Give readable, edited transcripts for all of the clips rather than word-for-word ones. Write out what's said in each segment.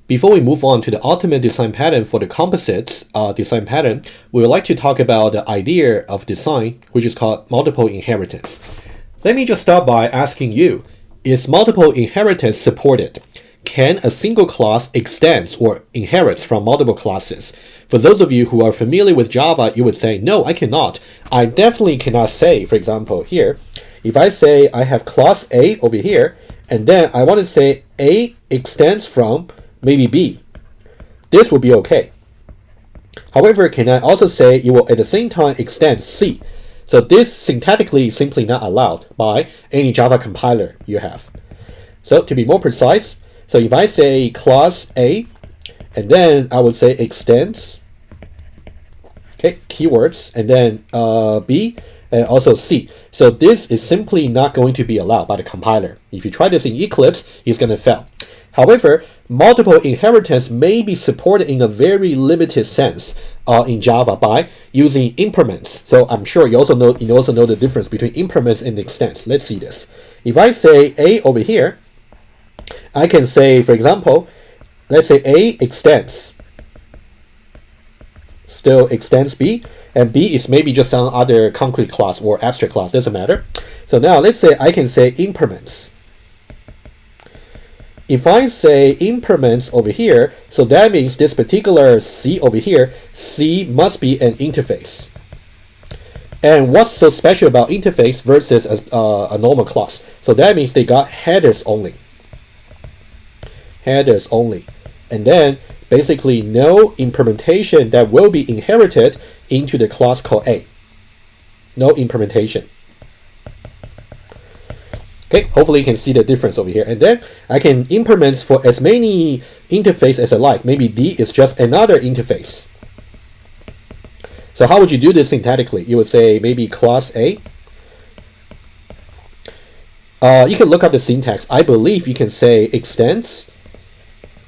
Before we move on to the ultimate design pattern for the composites design pattern, we would like to talk about the idea of design, which is called multiple inheritance. Let me just start by asking you, is multiple inheritance supported? Can a single class extends or inherits from multiple classes? For those of you who are familiar with Java, you would say, no, I cannot. I definitely cannot say, for example, here, if I say I have class A over here, and then I want to say A extends from maybe B, this will be okay. However, can I also say it will at the same time extend C? So this syntactically is simply not allowed by any Java compiler you have. So to be more precise, so if I say class A, and then I would say extends, okay, keywords, and then B, and also C. So this is simply not going to be allowed by the compiler. If you try this in Eclipse, it's going to fail. However, multiple inheritance may be supported in a very limited sense in Java by using increments. So I'm sure you also know the difference between increments and extends. Let's see this. If I say A over here, I can say, for example, let's say A extends, still extends B, and B is maybe just some other concrete class or abstract class, doesn't matter. So now let's say I can say increments. If I say increments over here, so that means this particular C over here, C must be an interface. And what's so special about interface versus a normal class? So that means they got headers only. Headers only. And then basically no implementation that will be inherited into the class called A. No implementation. Okay, hopefully you can see the difference over here. And then I can implement for as many interfaces as I like. Maybe D is just another interface. So how would you do this syntactically? You would say maybe class A. You can look up the syntax. I believe you can say extends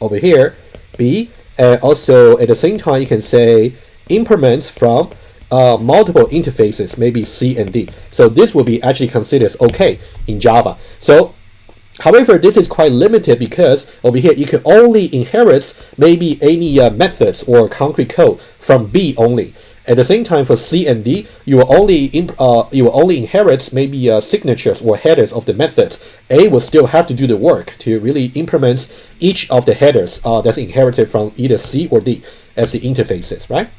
over here, B, and also at the same time you can say implements from multiple interfaces, maybe C and D. So this will be actually considered as okay in Java. So, however, this is quite limited because over here you can only inherit maybe any methods or concrete code from B only. At the same time, for C and D, you will only inherit maybe signatures or headers of the methods. A will still have to do the work to really implement each of the headers that's inherited from either C or D as the interfaces, right?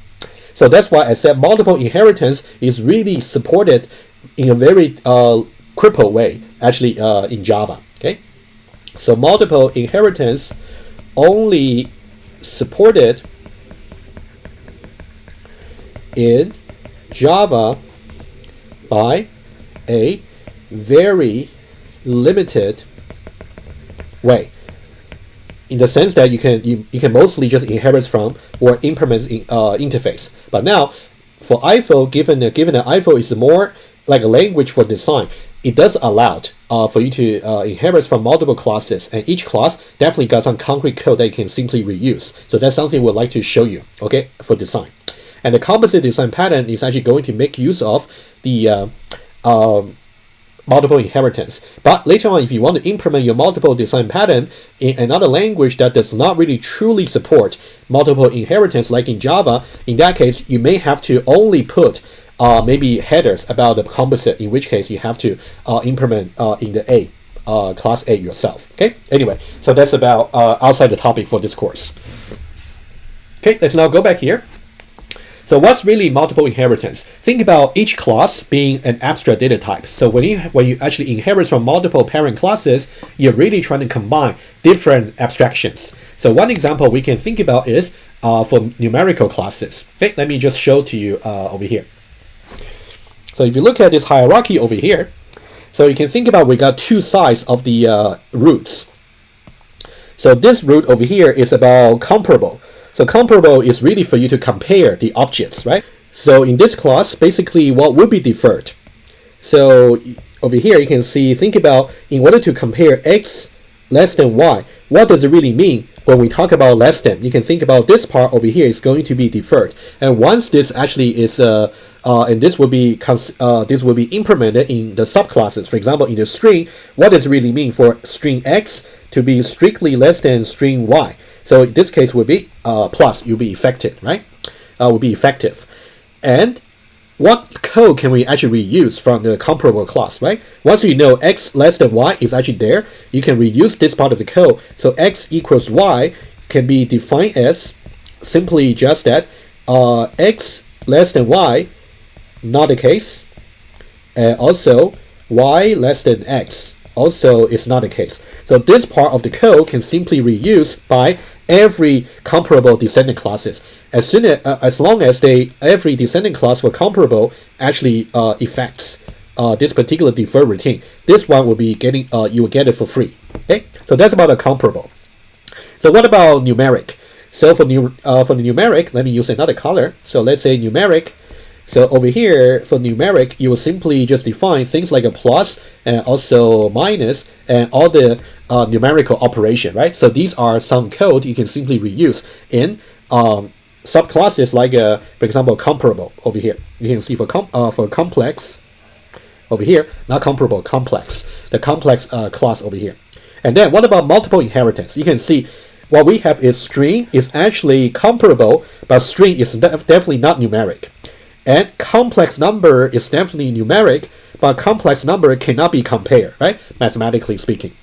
So that's why I said multiple inheritance is really supported in a very crippled way, actually, in Java. Okay, so multiple inheritance only supported in Java by a very limited way, in the sense that you can mostly just inherit from or implement interface. But now for IFO, given that IFO is more like a language for design, it does allow for you to inherit from multiple classes, and each class definitely got some concrete code that you can simply reuse. So that's something we'd like to show you, okay, for design. And the composite design pattern is actually going to make use of the multiple inheritance. But later on, if you want to implement your multiple design pattern in another language that does not really truly support multiple inheritance, like in Java, in that case, you may have to only put maybe headers about the composite, in which case you have to implement in the A, class A yourself. Okay, anyway, so that's about outside the topic for this course. Okay, let's now go back here. So what's really multiple inheritance? Think about each class being an abstract data type. So when you actually inherit from multiple parent classes, you're really trying to combine different abstractions. So one example we can think about is for numerical classes. Okay, let me just show to you over here. So if you look at this hierarchy over here, so you can think about we got two sides of the roots. So this root over here is about comparable. So comparable is really for you to compare the objects, right? So in this class, basically what would be deferred? So over here you can see, think about in order to compare x less than y, what does it really mean when we talk about less than? You can think about this part over here is going to be deferred. And once this actually is, and this will be implemented in the subclasses. For example, in the string, what does it really mean for string x to be strictly less than string y? So in this case would be plus, you'll be effective, right? Will be effective. And what code can we actually reuse from the comparable class, right? Once you know x less than y is actually there, you can reuse this part of the code. So x equals y can be defined as simply just that x less than y, not the case, and also y less than x also is not the case. So this part of the code can simply reuse by every comparable descendant classes. As long as every descendant class for comparable actually effects this particular defer routine, this one will be getting you will get it for free. Okay, so that's about a comparable. So what about numeric? So for the numeric, let me use another color. So let's say numeric. So over here for numeric, you will simply just define things like a plus and also minus and all the numerical operation, right? So these are some code you can simply reuse in subclasses like, for example, comparable over here. You can see for complex over here, not comparable, complex, the complex class over here. And then what about multiple inheritance? You can see what we have is string is actually comparable, but string is definitely not numeric. And complex number is definitely numeric, but complex number cannot be compared, right? Mathematically speaking.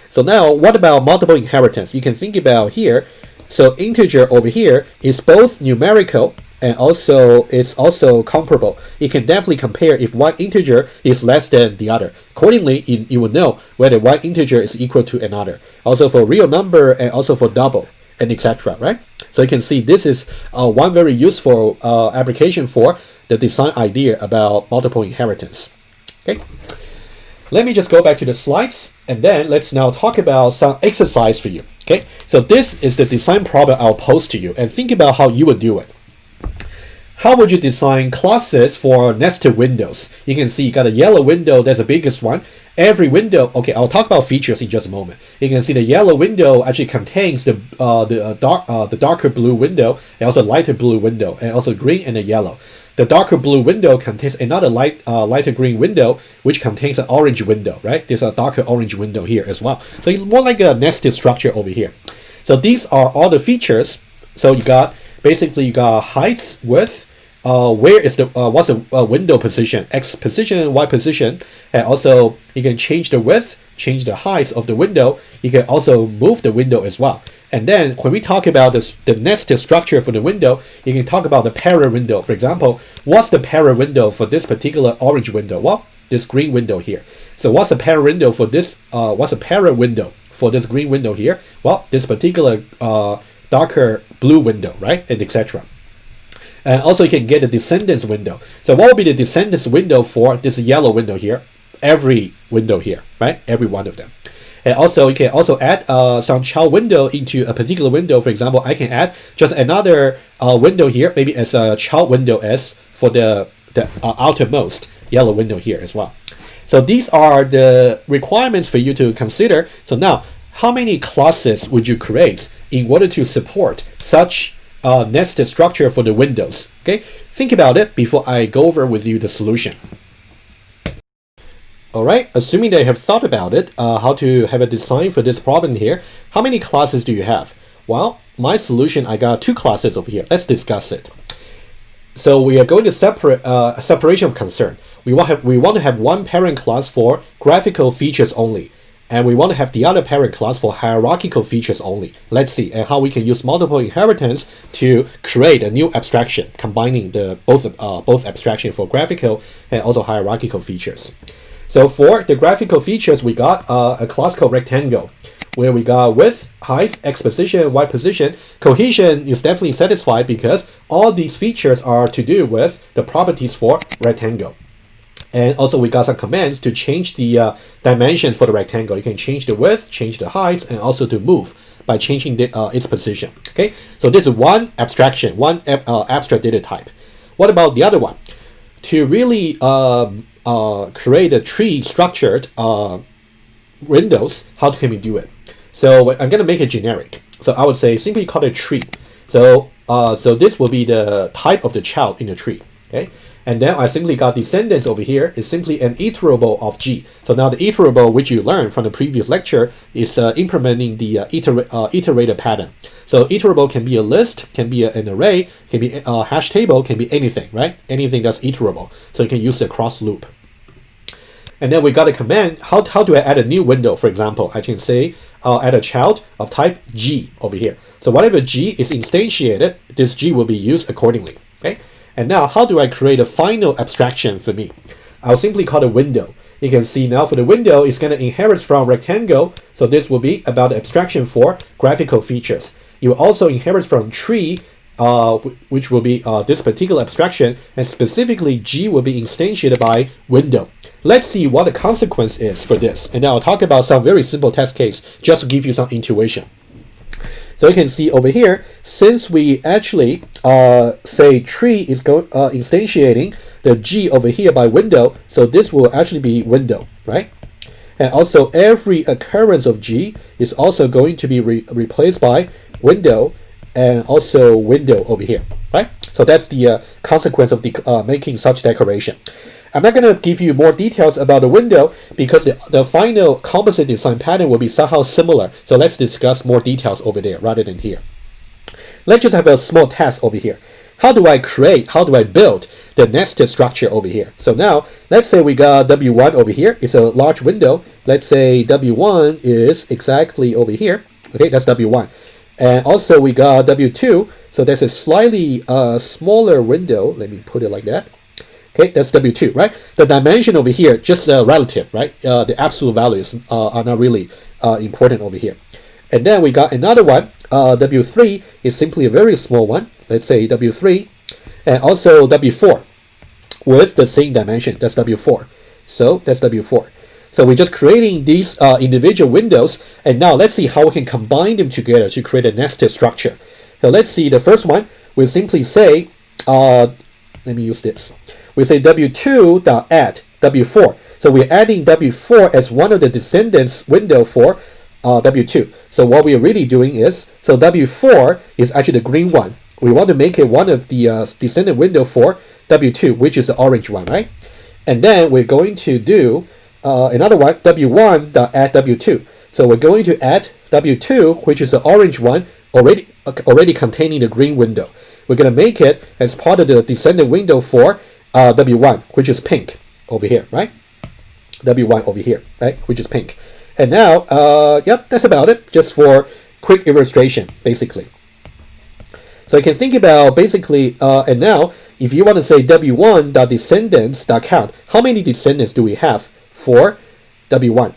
So now, what about multiple inheritance? You can think about here. So integer over here is both numerical and also it's also comparable. You can definitely compare if one integer is less than the other. Accordingly, you will know whether one integer is equal to another. Also for real number and also for double and etc. Right? So you can see this is one very useful application for the design idea about multiple inheritance. Okay. Let me just go back to the slides and then let's now talk about some exercise for you. Okay. So this is the design problem I'll pose to you and think about how you would do it. How would you design classes for nested windows? You can see you got a yellow window, that's the biggest one. Every window, okay, I'll talk about features in just a moment. You can see the yellow window actually contains the darker blue window and also lighter blue window and also green and the yellow. The darker blue window contains another lighter green window which contains an orange window, right? There's a darker orange window here as well. So it's more like a nested structure over here. So these are all the features. So you got basically you got height, width, where is the what's the window position, x position, y position, and also you can change the width, change the height of the window. You can also move the window as well. And then when we talk about the nested structure for the window, you can talk about the parent window. For example, what's the parent window for this particular orange window? Well, this green window here. So what's the parent window for this? What's the parent window for this green window here? Well, this particular darker blue window, right, and etc. And also you can get a descendants window. So what will be the descendants window for this yellow window here? Every window here, right? Every one of them. And also you can also add some child window into a particular window. For example, I can add just another window here, maybe as a child window S for the outermost yellow window here as well. So these are the requirements for you to consider. So now, how many classes would you create in order to support such nested structure for the windows? Okay, think about it before I go over with you the solution. All right, assuming that you have thought about it, how to have a design for this problem here, how many classes do you have? Well, my solution, I got two classes over here. Let's discuss it. So we are going to separate separation of concern. We want to have one parent class for graphical features only, and we want to have the other parent class for hierarchical features only. Let's see and how we can use multiple inheritance to create a new abstraction, combining the both abstraction for graphical and also hierarchical features. So for the graphical features, we got a class called rectangle, where we got width, height, x position, y position. Cohesion is definitely satisfied because all these features are to do with the properties for rectangle. And also we got some commands to change the dimension for the rectangle. You can change the width, change the height, and also to move by changing its position. Okay, so this is one abstraction, one abstract data type. What about the other one? To really create a tree structured windows, how can we do it? So I'm going to make it generic. So I would say simply call it tree. So so this will be the type of the child in the tree. Okay, And then I simply got descendants over here is simply an iterable of G. So now the iterable, which you learned from the previous lecture, is implementing the iterator pattern. So iterable can be a list, can be an array, can be a hash table, can be anything, right? Anything that's iterable. So you can use the cross loop. And then we got a command. How do I add a new window? For example, I can say add a child of type G over here. So whatever G is instantiated, this G will be used accordingly. Okay. And now, how do I create a final abstraction for me? I'll simply call it window. You can see now for the window, it's going to inherit from rectangle. So this will be about the abstraction for graphical features. You will also inherit from tree, which will be this particular abstraction, and specifically G will be instantiated by window. Let's see what the consequence is for this. And then I'll talk about some very simple test case just to give you some intuition. So you can see over here, since we actually say tree is instantiating the G over here by window, so this will actually be window, right? And also every occurrence of G is also going to be replaced by window and also window over here, right? So that's the consequence of making such declaration. I'm not going to give you more details about the window because the final composite design pattern will be somehow similar. So let's discuss more details over there rather than here. Let's just have a small test over here. How do I build the nested structure over here? So now, let's say we got W1 over here. It's a large window. Let's say W1 is exactly over here. Okay, that's W1. And also we got W2. So that's a slightly smaller window. Let me put it like that. Okay, that's W2, right? The dimension over here, just relative, right? The absolute values are not really important over here. And then we got another one. W3 is simply a very small one. Let's say W3. And also W4 with the same dimension. That's W4. So that's W4. So we're just creating these individual windows. And now let's see how we can combine them together to create a nested structure. So let's see the first one. We'll simply say, let me use this. We say W2.add W4. So we're adding W4 as one of the descendants window for W2. So what we are really doing is, so W4 is actually the green one. We want to make it one of the descendant window for W2, which is the orange one, right? And then we're going to do another one, W1.add W2. So we're going to add W2, which is the orange one, already containing the green window. We're going to make it as part of the descendant window for W1, which is pink over here, right? W1 over here, right? Which is pink. And now, yep, that's about it. Just for quick illustration, basically. So you can think about basically, and now, if you want to say W1.descendants.count, how many descendants do we have for W1?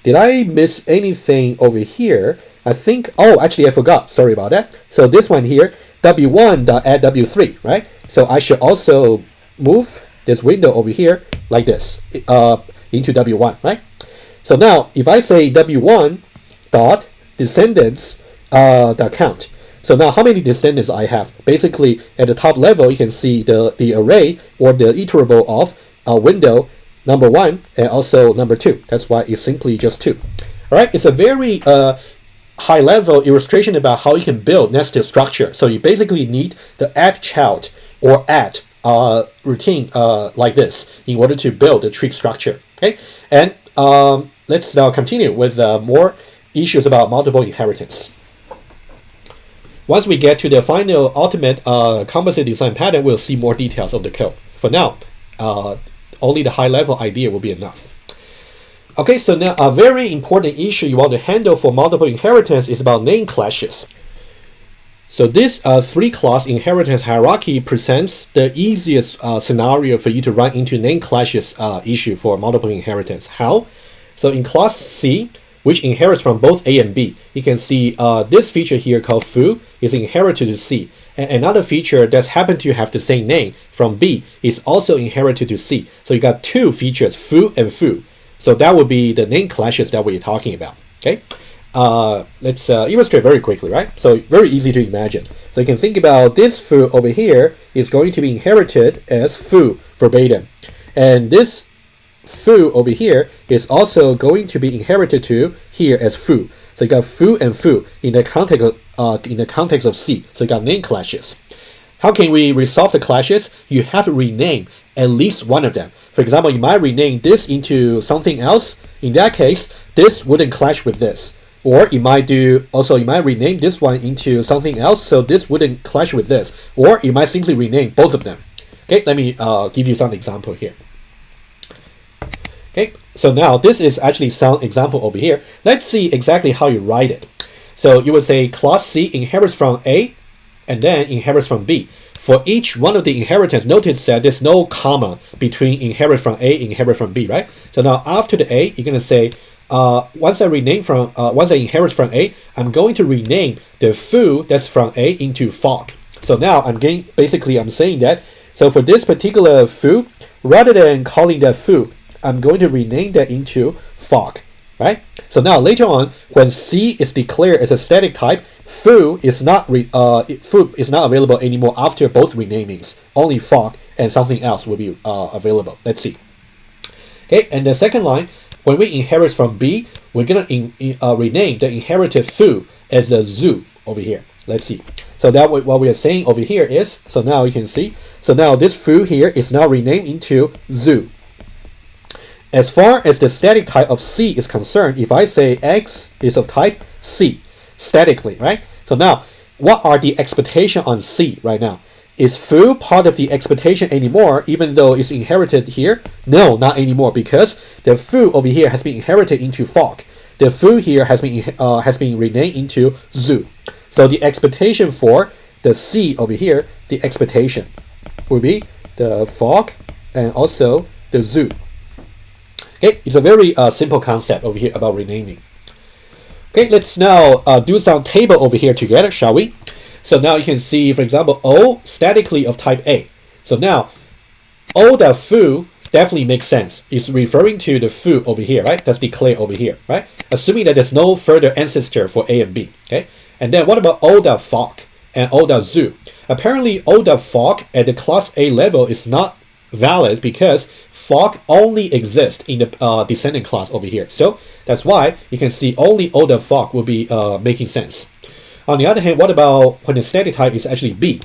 Did I miss anything over here? I think, oh, actually I forgot. Sorry about that. So this one here, W1.add W3, right? So I should also move this window over here like this into W1, right? So now if I say W1.descendants.count, so now how many descendants I have? Basically at the top level you can see the array or the iterable of window number 1 and also number 2. That's why it's simply just 2. All right, it's a very high-level illustration about how you can build nested structure. So you basically need the add child or add routine like this in order to build the tree structure. Okay, and let's now continue with more issues about multiple inheritance. Once we get to the final ultimate composite design pattern, we'll see more details of the code. For now, only the high-level idea will be enough. Okay, so now a very important issue you want to handle for multiple inheritance is about name clashes. So this 3-class inheritance hierarchy presents the easiest scenario for you to run into name clashes issue for multiple inheritance. How? So in class C, which inherits from both A and B, you can see this feature here called foo is inherited to C. And another feature that happens to have the same name from B is also inherited to C. So you got 2 features, foo and foo. So that would be the name clashes that we're talking about. Okay, let's illustrate very quickly, right? So very easy to imagine. So you can think about this foo over here is going to be inherited as foo verbatim, and this foo over here is also going to be inherited to here as foo. So you got foo and foo in the context of C. So you got name clashes. How can we resolve the clashes? You have to rename at least one of them. For example, you might rename this into something else. In that case, this wouldn't clash with this. Or you might rename this one into something else, so this wouldn't clash with this. Or you might simply rename both of them. Okay, let me give you some example here. Okay, so now this is actually some example over here. Let's see exactly how you write it. So you would say class C inherits from A and then inherits from B. For each one of the inheritance, notice that there's no comma between inherit from A, inherit from B, right? So now after the A, you're gonna say, once I inherit from A, I'm going to rename the foo that's from A into fog. So now I'm saying that. So for this particular foo, rather than calling that foo, I'm going to rename that into fog, right? So now later on, when C is declared as a static type, foo is not available anymore after both renamings. Only fog and something else will be available. Let's see. Okay, and the second line, when we inherit from B, we're gonna rename the inherited foo as a zoo over here. Let's see. So that what we are saying over here is, so now you can see, so now this foo here is now renamed into zoo. As far as the static type of C is concerned, if I say X is of type C, statically, right? So now, what are the expectation on C right now? Is foo part of the expectation anymore, even though it's inherited here? No, not anymore, because the foo over here has been inherited into fog. The foo here has been renamed into zoo. So the expectation for the C over here, the expectation will be the fog and also the zoo. Okay, it's a very simple concept over here about renaming. Okay, let's now do some table over here together, shall we? So now you can see, for example, O statically of type A. So now, O.foo definitely makes sense. It's referring to the foo over here, right? That's declared over here, right? Assuming that there's no further ancestor for A and B, okay? And then what about O.fog and O.zoo? Apparently, O.fog at the class A level is not valid because fog only exists in the descendant class over here. So that's why you can see only O.fog will be making sense. On the other hand, what about when the static type is actually B?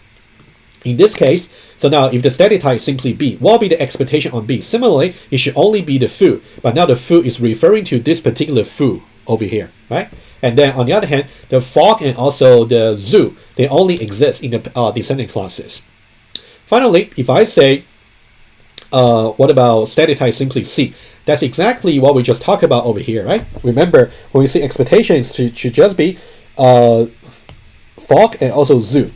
In this case, so now if the static type is simply B, what will be the expectation on B? Similarly, it should only be the foo, but now the foo is referring to this particular foo over here, right? And then on the other hand, the fog and also the zoo, they only exist in the descendant classes. Finally, if I say, what about static type simply C? That's exactly what we just talked about over here, right? Remember, when we say expectations should just be fog and also zoo.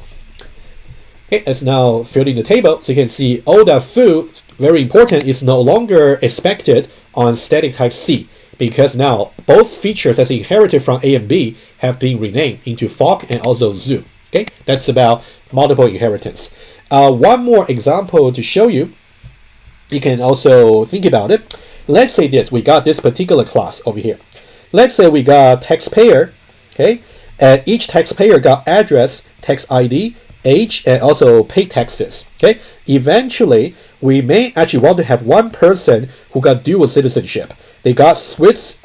Okay, let's now fill in the table. So you can see O.foo, very important, is no longer expected on static type C because now both features that's inherited from A and B have been renamed into fog and also zoo. Okay, that's about multiple inheritance. One more example to show you. You can also think about it. Let's say this, we got this particular class over here. Let's say we got taxpayer, okay, and each taxpayer got address, tax ID, age, and also pay taxes, okay. Eventually, we may actually want to have one person who got dual citizenship. They got Swiss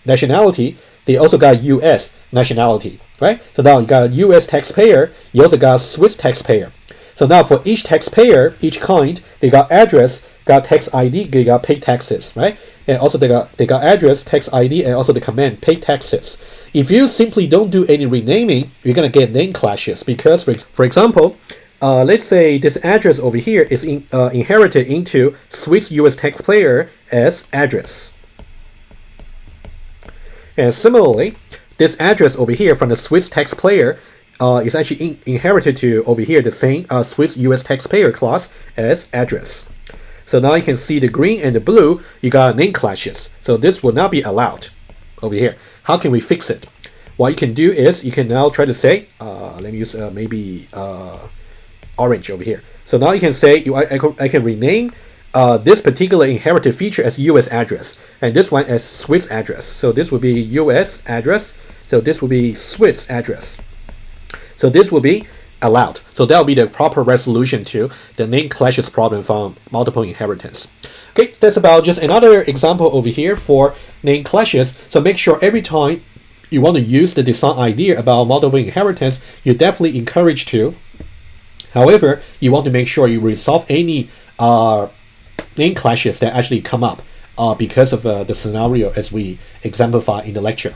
nationality, they also got US nationality, right? So now you got a US taxpayer, you also got Swiss taxpayer. So now for each taxpayer, each kind, they got address, got tax ID, they got pay taxes, right? And also they got address, tax ID, and also the command pay taxes. If you simply don't do any renaming, you're gonna get name clashes because, for example, let's say this address over here is inherited into Swiss US taxpayer as address. And similarly, this address over here from the Swiss taxpayer is actually inherited to over here the same Swiss US taxpayer class as address. So now you can see the green and the blue, you got name clashes. So this will not be allowed over here. How can we fix it? What you can do is you can now try to say, let me use maybe orange over here. So now you can say I can rename this particular inherited feature as US address and this one as Swiss address. So this will be US address. So this will be Swiss address. So this will be allowed. So that will be the proper resolution to the name clashes problem from multiple inheritance. Okay, that's about just another example over here for name clashes. So make sure every time you want to use the design idea about multiple inheritance, you're definitely encouraged to However, you want to make sure you resolve any name clashes that actually come up because of the scenario as we exemplify in the lecture.